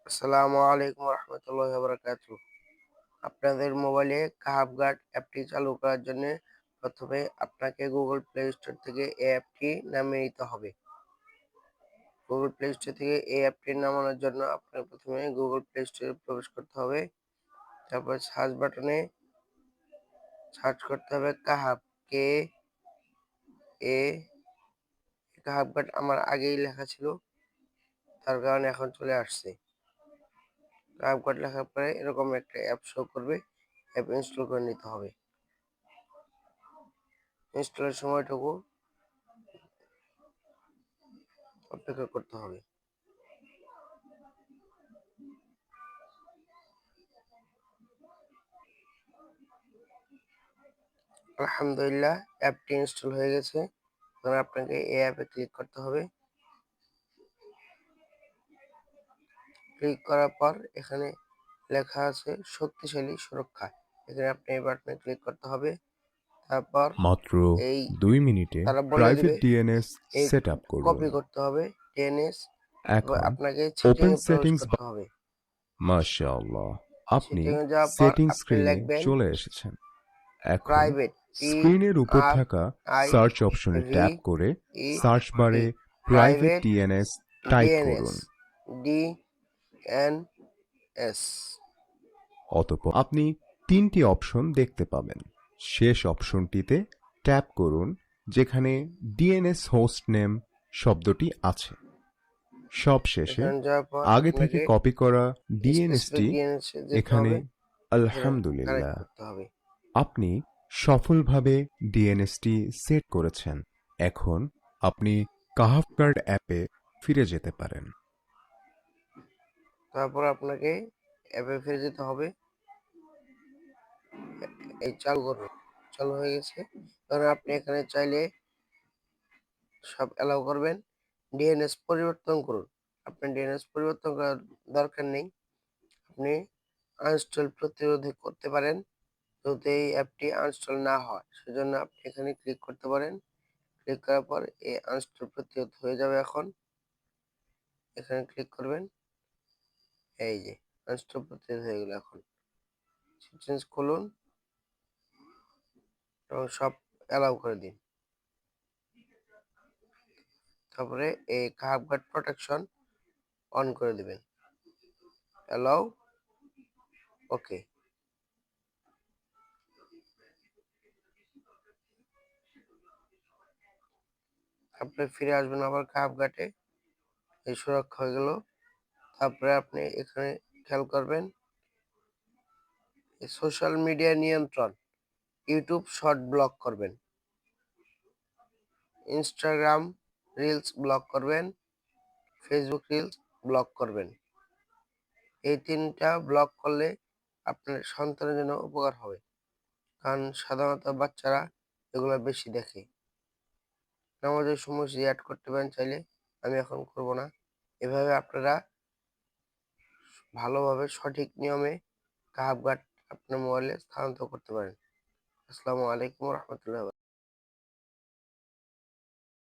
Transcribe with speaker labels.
Speaker 1: আসসালামু আলাইকুম রহমতুল্লাহি ওয়া বারাকাতুহু। আপনাদের মোবাইলে কাহাফ গার্ড অ্যাপটি চালু করার জন্য প্রথমে আপনাকে গুগল প্লে স্টোর থেকে এই অ্যাপটি নামিয়ে নিতে হবে। গুগল প্লে স্টোর থেকে এই অ্যাপটি নামানোর জন্য আপনাকে প্রথমে গুগল প্লে স্টোরে প্রবেশ করতে হবে। তারপর সার্চ বাটনে সার্চ করতে হবে কাহাফ, কে এ। কাহাফ গার্ড আমার আগেই লেখা ছিল, তার কারণে এখন চলে আসছে। কাহাফ গার্ড লেখার পরে এরকম একটা অ্যাপ শো করবে, অ্যাপ ইনস্টল করে নিতে হবে। ইনস্টলের সময়টুকু অপেক্ষা করতে হবে। আলহামদুলিল্লাহ, অ্যাপটি ইনস্টল হয়ে গেছে। এখন আপনাকে এই অ্যাপে ক্লিক করতে হবে। ক্লিক করার পর এখানে লেখা আছে শক্তিশালী সুরক্ষা। এখানে আপনি এই বাটনে ক্লিক করতে হবে। তারপর
Speaker 2: মাত্র
Speaker 1: এই
Speaker 2: 2 মিনিটে
Speaker 1: তারা বলে
Speaker 2: প্রাইভেট
Speaker 1: দিবে
Speaker 2: ডিএনএস
Speaker 1: এই
Speaker 2: সেট আপ করুন।
Speaker 1: কপি করতে হবে ডিএনএস।
Speaker 2: এখন
Speaker 1: আপনাকে সেটিং
Speaker 2: ওপেন
Speaker 1: এ প্রবেশ
Speaker 2: সেটিংস
Speaker 1: করতে হবে।
Speaker 2: মাশাআল্লাহ, আপনি
Speaker 1: সেটিং এ যাওয়ার পর
Speaker 2: সেটিং
Speaker 1: আপনি
Speaker 2: স্ক্রিনে
Speaker 1: লিখবেন
Speaker 2: চলে এসেছেন। এখন
Speaker 1: প্রাইভেট,
Speaker 2: স্ক্রিনের উপর
Speaker 1: আর
Speaker 2: থাকা
Speaker 1: আই
Speaker 2: সার্চ অপশনে
Speaker 1: ভি
Speaker 2: ট্যাপ করে
Speaker 1: ই
Speaker 2: সার্চ
Speaker 1: টি
Speaker 2: বারে private
Speaker 1: private
Speaker 2: DNS type
Speaker 1: DNS
Speaker 2: করুন।
Speaker 1: ডিএনএস।
Speaker 2: অতঃপর আপনি 3টি অপশন দেখতে পাবেন। শেষ অপশনটিতে ট্যাপ করুন যেখানে ডিএনএস হোস্ট নেম শব্দটি আছে। সবশেষে
Speaker 1: এখানে যাওয়ার পর
Speaker 2: আগে থেকে
Speaker 1: আপনাকে
Speaker 2: কপি করা
Speaker 1: স্পেসিফিক
Speaker 2: ডিএনএসটি
Speaker 1: ডিএনএস এ যেতে
Speaker 2: এখানে
Speaker 1: হবে, এখানে কানেক্ট
Speaker 2: আলহামদুলিল্লাহ,
Speaker 1: করতে হবে।
Speaker 2: আপনি সফলভাবে ডিএনএসটি সেট করেছেন। এখন আপনি কাহাফ কার্ড অ্যাপে ফিরে যেতে পারেন।
Speaker 1: তারপর আপনাকে অ্যাপে ফিরে যেতে হবে। এই চালু করুন। চালু হয়ে গেছে। কারণ আপনি এখানে চাইলে সব অ্যালাউ করবেন। ডিএনএস পরিবর্তন করুন। আপনার ডিএনএস পরিবর্তন করার দরকার নেই। আপনি আনইনস্টল প্রতিরোধে করতে পারেন যাতে এই অ্যাপটি আনইনস্টল না হয়। সেজন্য আপনি এখানে ক্লিক করতে পারেন। ক্লিক করার পর এই আনইনস্টল প্রতিরোধ হয়ে যাবে। এখন এখানে ক্লিক করবেন। এই যে আনইনস্টল প্রতিরোধ হয়ে গেল। এখন সেটিংস খুলুন এবং সব অ্যালাউ করে দিন। তারপরে এই কাহাফ গার্ড প্রোটেকশন অন করে দিবেন। অ্যালাউ, ওকে। আপনি ফিরে আসবেন আবার কাহাফ গার্ডে। এই সুরক্ষা হয়ে গেল। তারপরে আপনি এখানে খেয়াল করবেন সোশ্যাল মিডিয়া নিয়ন্ত্রণ। ইউটিউব শর্ট ব্লক করবেন, ইনস্টাগ্রাম রিলস ব্লক করবেন, ফেসবুক রিলস ব্লক করবেন। এই 3টা ব্লক করলে আপনার সন্তানের জন্য উপকার হবে। কারণ সাধারণত বাচ্চারা এগুলো বেশি দেখে। নামাজের সময় অ্যাড করতে পারেন চাইলে, আমি এখন করব না। এভাবে আপনারা ভালোভাবে সঠিক নিয়মে কাহাফ গার্ড আপনার মোবাইলে স্থানান্তর করতে পারেন। আসসালামু আলাইকুম রহমতুল্লাহ।